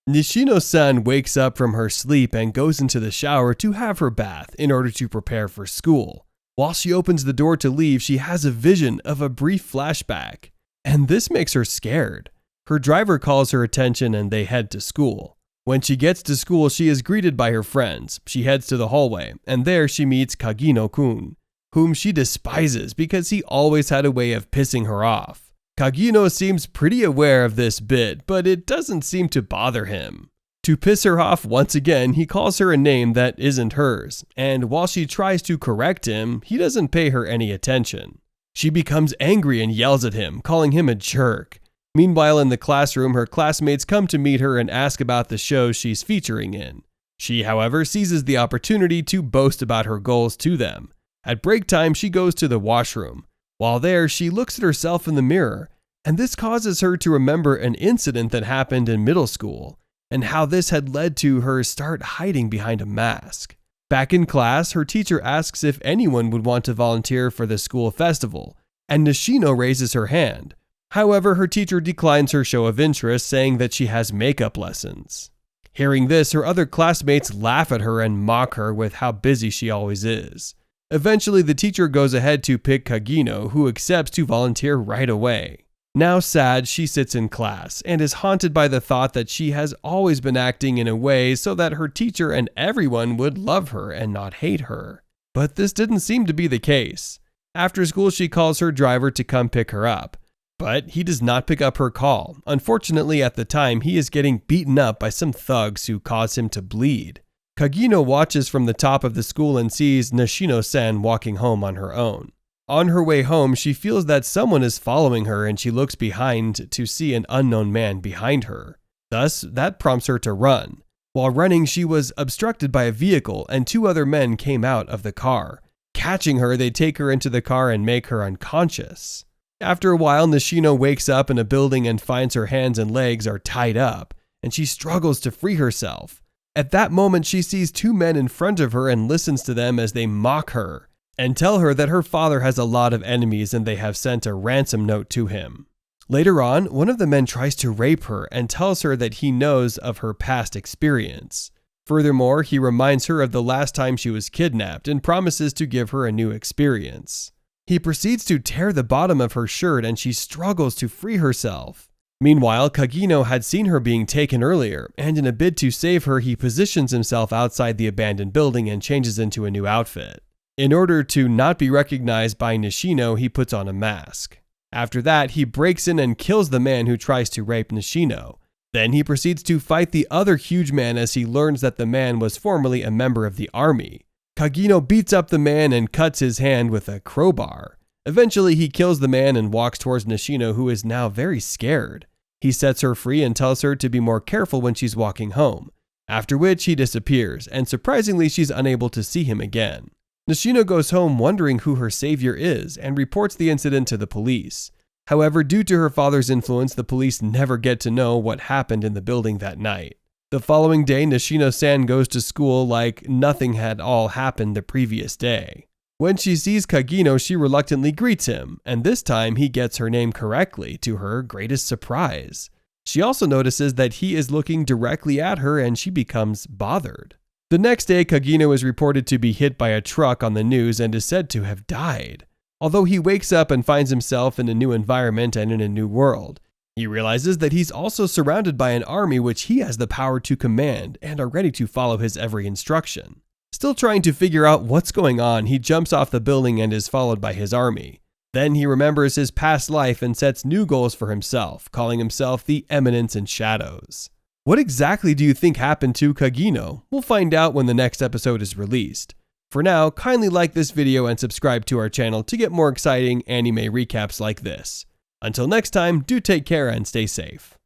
Nishino-san wakes up from her sleep and goes into the shower to have her bath in order to prepare for school. While she opens the door to leave, she has a vision of a brief flashback, and this makes her scared. Her driver calls her attention and they head to school. When she gets to school, she is greeted by her friends. She heads to the hallway, and there she meets Kagino-kun, whom she despises because he always had a way of pissing her off. Kagino seems pretty aware of this bit, but it doesn't seem to bother him. To piss her off once again, he calls her a name that isn't hers, and while she tries to correct him, he doesn't pay her any attention. She becomes angry and yells at him, calling him a jerk. Meanwhile, in the classroom, her classmates come to meet her and ask about the shows she's featuring in. She, however, seizes the opportunity to boast about her goals to them. At break time, she goes to the washroom. While there, she looks at herself in the mirror, and this causes her to remember an incident that happened in middle school, and how this had led to her start hiding behind a mask. Back in class, her teacher asks if anyone would want to volunteer for the school festival, and Nishino raises her hand. However, her teacher declines her show of interest, saying that she has makeup lessons. Hearing this, her other classmates laugh at her and mock her with how busy she always is. Eventually, the teacher goes ahead to pick Kagino, who accepts to volunteer right away. Now sad, she sits in class and is haunted by the thought that she has always been acting in a way so that her teacher and everyone would love her and not hate her. But this didn't seem to be the case. After school, she calls her driver to come pick her up, but he does not pick up her call. Unfortunately, at the time, he is getting beaten up by some thugs who cause him to bleed. Kagino watches from the top of the school and sees Nishino-san walking home on her own. On her way home, she feels that someone is following her and she looks behind to see an unknown man behind her. Thus, that prompts her to run. While running, she was obstructed by a vehicle and two other men came out of the car. Catching her, they take her into the car and make her unconscious. After a while, Nishino wakes up in a building and finds her hands and legs are tied up, and she struggles to free herself. At that moment, she sees two men in front of her and listens to them as they mock her and tell her that her father has a lot of enemies and they have sent a ransom note to him. Later on, one of the men tries to rape her and tells her that he knows of her past experience. Furthermore, he reminds her of the last time she was kidnapped and promises to give her a new experience. He proceeds to tear the bottom of her shirt and she struggles to free herself. Meanwhile, Kagino had seen her being taken earlier, and in a bid to save her, he positions himself outside the abandoned building and changes into a new outfit. In order to not be recognized by Nishino, he puts on a mask. After that, he breaks in and kills the man who tries to rape Nishino. Then he proceeds to fight the other huge man as he learns that the man was formerly a member of the army. Kagino beats up the man and cuts his hand with a crowbar. Eventually, he kills the man and walks towards Nishino, who is now very scared. He sets her free and tells her to be more careful when she's walking home, after which he disappears, and surprisingly, she's unable to see him again. Nishino goes home wondering who her savior is and reports the incident to the police. However, due to her father's influence, the police never get to know what happened in the building that night. The following day, Nishino-san goes to school like nothing had all happened the previous day. When she sees Kagino, she reluctantly greets him, and this time he gets her name correctly, to her greatest surprise. She also notices that he is looking directly at her and she becomes bothered. The next day, Kagino is reported to be hit by a truck on the news and is said to have died. Although he wakes up and finds himself in a new environment and in a new world, he realizes that he's also surrounded by an army which he has the power to command and are ready to follow his every instruction. Still trying to figure out what's going on, he jumps off the building and is followed by his army. Then he remembers his past life and sets new goals for himself, calling himself the Eminence in Shadows. What exactly do you think happened to Kagino? We'll find out when the next episode is released. For now, kindly like this video and subscribe to our channel to get more exciting anime recaps like this. Until next time, do take care and stay safe.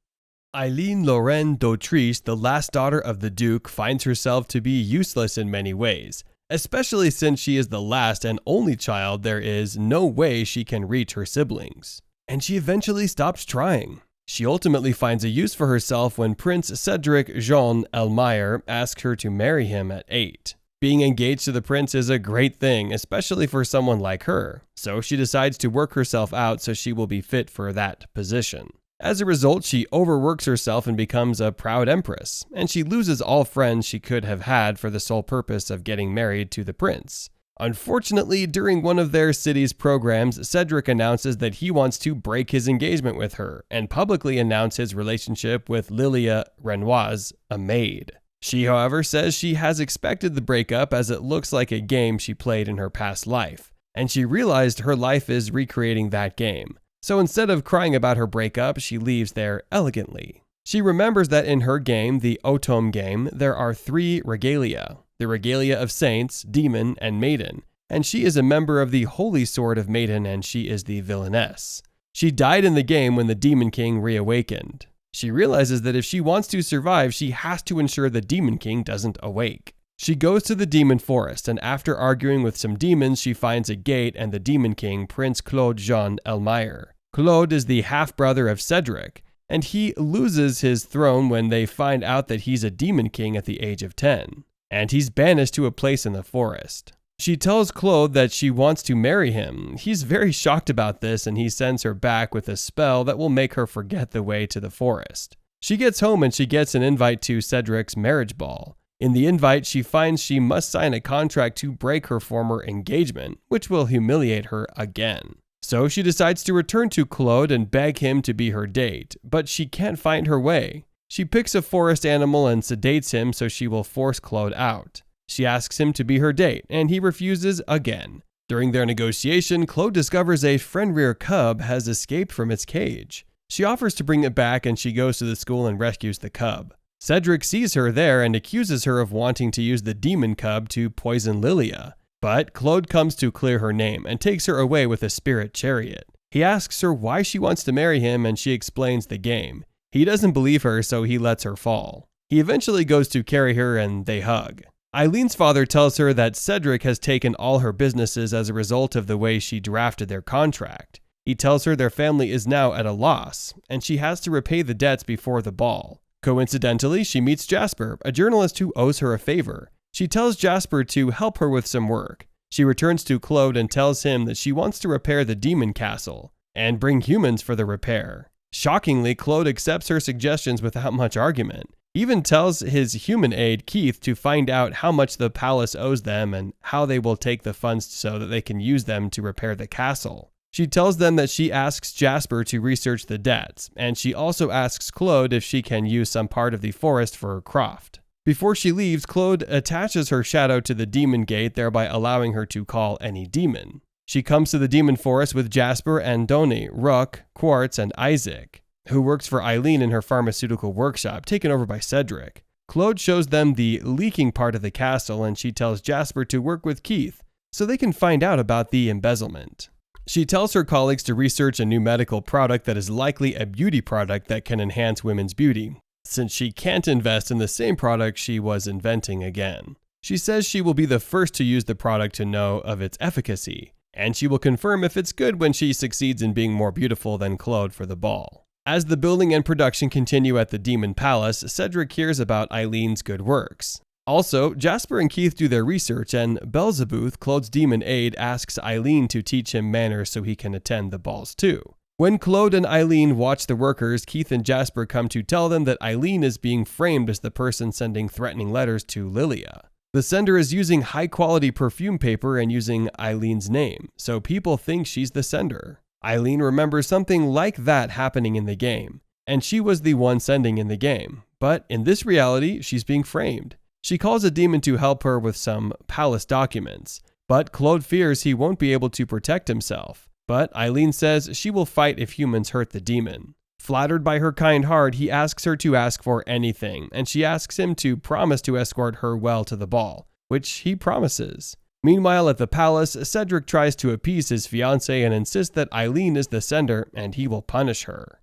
Eileen Lorraine d'Autriche, the last daughter of the Duke, finds herself to be useless in many ways, especially since she is the last and only child. There is no way she can reach her siblings, and she eventually stops trying. She ultimately finds a use for herself when Prince Cedric Jean Elmire asks her to marry him at 8. Being engaged to the prince is a great thing, especially for someone like her, so she decides to work herself out so she will be fit for that position. As a result, she overworks herself and becomes a proud empress, and she loses all friends she could have had for the sole purpose of getting married to the prince. Unfortunately, during one of their city's programs, Cedric announces that he wants to break his engagement with her and publicly announce his relationship with Lilia Renoise, a maid. She, however, says she has expected the breakup as it looks like a game she played in her past life, and she realized her life is recreating that game. So instead of crying about her breakup, she leaves there elegantly. She remembers that in her game, the Automne game, there are 3 regalia: the regalia of saints, demon, and maiden, and she is a member of the Holy Sword of Maiden, and she is the villainess. She died in the game when the Demon King reawakened. She realizes that if she wants to survive, she has to ensure the Demon King doesn't awake. She goes to the demon forest, and after arguing with some demons, she finds a gate and the Demon King, Prince Claude Jean Elmire. Claude is the half-brother of Cedric, and he loses his throne when they find out that he's a Demon King at the age of 10, and he's banished to a place in the forest. She tells Claude that she wants to marry him. He's very shocked about this, and he sends her back with a spell that will make her forget the way to the forest. She gets home and she gets an invite to Cedric's marriage ball. In the invite, she finds she must sign a contract to break her former engagement, which will humiliate her again. So she decides to return to Claude and beg him to be her date, but she can't find her way. She picks a forest animal and sedates him so she will force Claude out. She asks him to be her date, and he refuses again. During their negotiation, Claude discovers a Fenrir cub has escaped from its cage. She offers to bring it back, and she goes to the school and rescues the cub. Cedric sees her there and accuses her of wanting to use the demon cub to poison Lilia. But Claude comes to clear her name and takes her away with a spirit chariot. He asks her why she wants to marry him, and she explains the game. He doesn't believe her, so he lets her fall. He eventually goes to carry her and they hug. Eileen's father tells her that Cedric has taken all her businesses as a result of the way she drafted their contract. He tells her their family is now at a loss, and she has to repay the debts before the ball. Coincidentally, she meets Jasper, a journalist who owes her a favor. She tells Jasper to help her with some work. She returns to Claude and tells him that she wants to repair the demon castle and bring humans for the repair. Shockingly, Claude accepts her suggestions without much argument. He even tells his human aide, Keith, to find out how much the palace owes them and how they will take the funds so that they can use them to repair the castle. She tells them that she asks Jasper to research the debts, and she also asks Claude if she can use some part of the forest for her croft. Before she leaves, Claude attaches her shadow to the demon gate, thereby allowing her to call any demon. She comes to the demon forest with Jasper and Donnie, Rook, Quartz, and Isaac, who works for Eileen in her pharmaceutical workshop, taken over by Cedric. Claude shows them the leaking part of the castle, and she tells Jasper to work with Keith so they can find out about the embezzlement. She tells her colleagues to research a new medical product that is likely a beauty product that can enhance women's beauty, since she can't invest in the same product she was inventing again. She says she will be the first to use the product to know of its efficacy, and she will confirm if it's good when she succeeds in being more beautiful than Claude for the ball. As the building and production continue at the Demon Palace, Cedric hears about Eileen's good works. Also, Jasper and Keith do their research, and Belzebuth, Claude's demon aide, asks Eileen to teach him manners so he can attend the balls too. When Claude and Eileen watch the workers, Keith and Jasper come to tell them that Eileen is being framed as the person sending threatening letters to Lilia. The sender is using high-quality perfume paper and using Eileen's name, so people think she's the sender. Eileen remembers something like that happening in the game, and she was the one sending in the game, but in this reality, she's being framed. She calls a demon to help her with some palace documents, but Claude fears he won't be able to protect himself. But Eileen says she will fight if humans hurt the demon. Flattered by her kind heart, he asks her to ask for anything, and she asks him to promise to escort her well to the ball, which he promises. Meanwhile, at the palace, Cedric tries to appease his fiancée and insists that Eileen is the sender and he will punish her.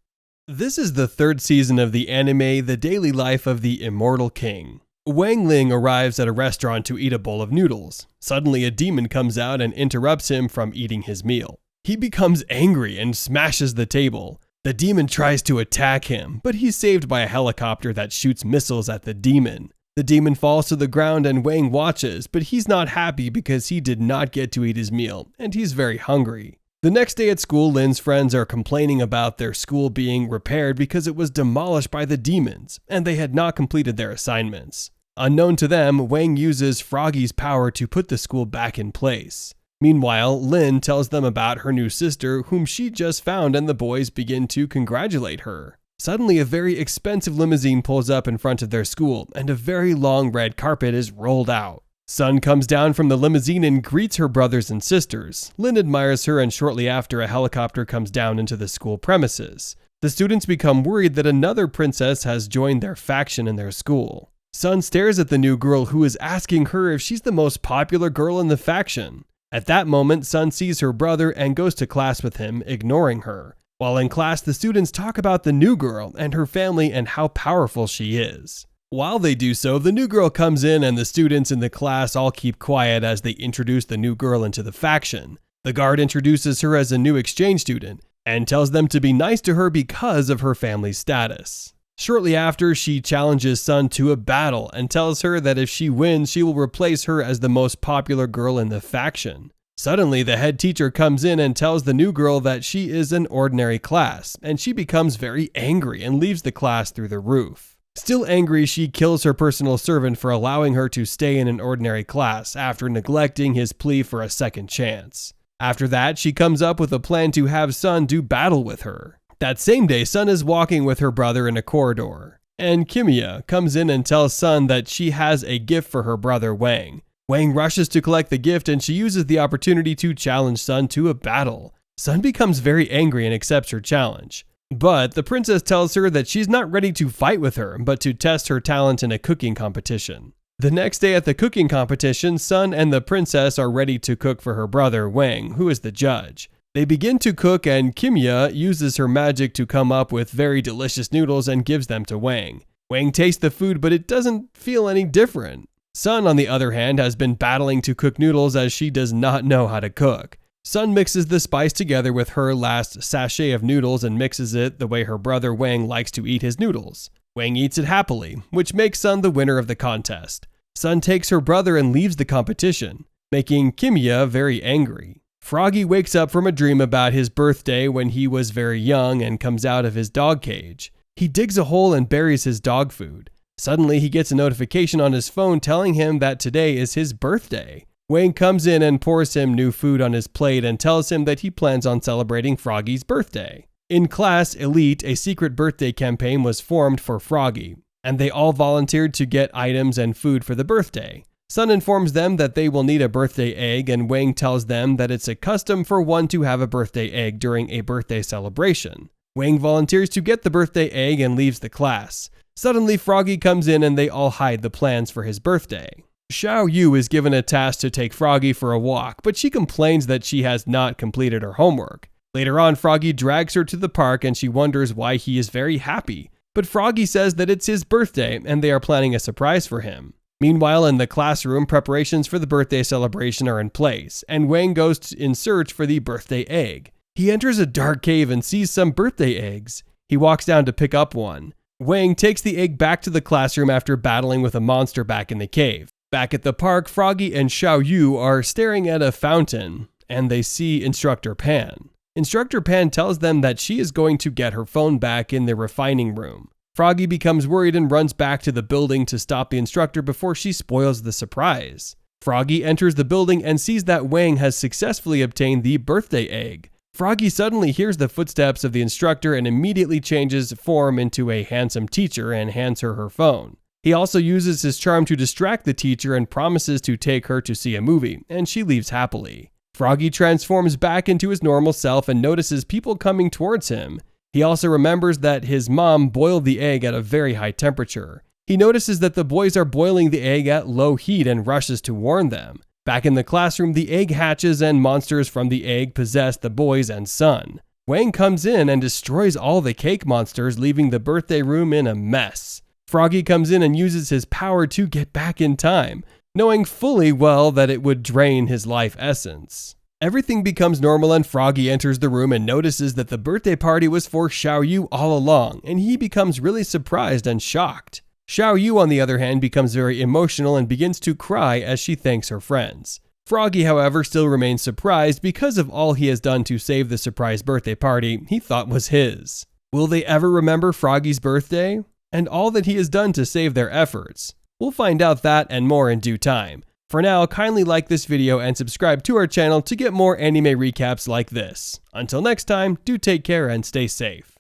This is the 3rd season of the anime The Daily Life of the Immortal King. Wang Ling arrives at a restaurant to eat a bowl of noodles. Suddenly, a demon comes out and interrupts him from eating his meal. He becomes angry and smashes the table. The demon tries to attack him, but he's saved by a helicopter that shoots missiles at the demon. The demon falls to the ground and Wang watches, but he's not happy because he did not get to eat his meal, and he's very hungry. The The next day at school, Lin's friends are complaining about their school being repaired because it was demolished by the demons, and they had not completed their assignments. Unknown to them, Wang uses Froggy's power to put the school back in place. Meanwhile, Lin tells them about her new sister, whom she just found, and the boys begin to congratulate her. Suddenly, a very expensive limousine pulls up in front of their school, and a very long red carpet is rolled out. Sun comes down from the limousine and greets her brothers and sisters. Lin admires her, and shortly after, a helicopter comes down into the school premises. The students become worried that another princess has joined their faction in their school. Sun stares at the new girl, who is asking her if she's the most popular girl in the faction. At that moment, Sun sees her brother and goes to class with him, ignoring her. While in class, the students talk about the new girl and her family and how powerful she is. While they do so, the new girl comes in and the students in the class all keep quiet as they introduce the new girl into the faction. The guard introduces her as a new exchange student and tells them to be nice to her because of her family's status. Shortly after, she challenges Sun to a battle and tells her that if she wins, she will replace her as the most popular girl in the faction. Suddenly, the head teacher comes in and tells the new girl that she is an ordinary class, and she becomes very angry and leaves the class through the roof. Still angry, she kills her personal servant for allowing her to stay in an ordinary class after neglecting his plea for a second chance. After that, she comes up with a plan to have Sun do battle with her. That same day, Sun is walking with her brother in a corridor, and Kimia comes in and tells Sun that she has a gift for her brother Wang. Wang rushes to collect the gift, and she uses the opportunity to challenge Sun to a battle. Sun becomes very angry and accepts her challenge. But the princess tells her that she's not ready to fight with her, but to test her talent in a cooking competition. The next day at the cooking competition, Sun and the princess are ready to cook for her brother Wang, who is the judge. They begin to cook, and Kimia uses her magic to come up with very delicious noodles and gives them to Wang. Wang tastes the food, but it doesn't feel any different. Sun, on the other hand, has been battling to cook noodles as she does not know how to cook. Sun mixes the spice together with her last sachet of noodles and mixes it the way her brother Wang likes to eat his noodles. Wang eats it happily, which makes Sun the winner of the contest. Sun takes her brother and leaves the competition, making Kimia very angry. Froggy wakes up from a dream about his birthday when he was very young and comes out of his dog cage. He digs a hole and buries his dog food. Suddenly, he gets a notification on his phone telling him that today is his birthday. Wang comes in and pours him new food on his plate and tells him that he plans on celebrating Froggy's birthday. In class Elite, a secret birthday campaign was formed for Froggy, and they all volunteered to get items and food for the birthday. Sun informs them that they will need a birthday egg, and Wang tells them that it's a custom for one to have a birthday egg during a birthday celebration. Wang volunteers to get the birthday egg and leaves the class. Suddenly, Froggy comes in and they all hide the plans for his birthday. Xiao Yu is given a task to take Froggy for a walk, but she complains that she has not completed her homework. Later on, Froggy drags her to the park and she wonders why he is very happy. But Froggy says that it's his birthday and they are planning a surprise for him. Meanwhile, in the classroom, preparations for the birthday celebration are in place, and Wang goes in search for the birthday egg. He enters a dark cave and sees some birthday eggs. He walks down to pick up one. Wang takes the egg back to the classroom after battling with a monster back in the cave. Back at the park, Froggy and Xiao Yu are staring at a fountain, and they see Instructor Pan. Instructor Pan tells them that she is going to get her phone back in the refining room. Froggy becomes worried and runs back to the building to stop the instructor before she spoils the surprise. Froggy enters the building and sees that Wang has successfully obtained the birthday egg. Froggy suddenly hears the footsteps of the instructor and immediately changes form into a handsome teacher and hands her her phone. He also uses his charm to distract the teacher and promises to take her to see a movie, and she leaves happily. Froggy transforms back into his normal self and notices people coming towards him. He also remembers that his mom boiled the egg at a very high temperature. He notices that the boys are boiling the egg at low heat and rushes to warn them. Back in the classroom, the egg hatches and monsters from the egg possess the boys and Sun. Wang comes in and destroys all the cake monsters, leaving the birthday room in a mess. Froggy comes in and uses his power to get back in time, knowing fully well that it would drain his life essence. Everything becomes normal and Froggy enters the room and notices that the birthday party was for Xiao Yu all along, and he becomes really surprised and shocked. Xiao Yu, on the other hand, becomes very emotional and begins to cry as she thanks her friends. Froggy, however, still remains surprised because of all he has done to save the surprise birthday party he thought was his. Will they ever remember Froggy's birthday? And all that he has done to save their efforts? We'll find out that and more in due time. For now, kindly like this video and subscribe to our channel to get more anime recaps like this. Until next time, do take care and stay safe.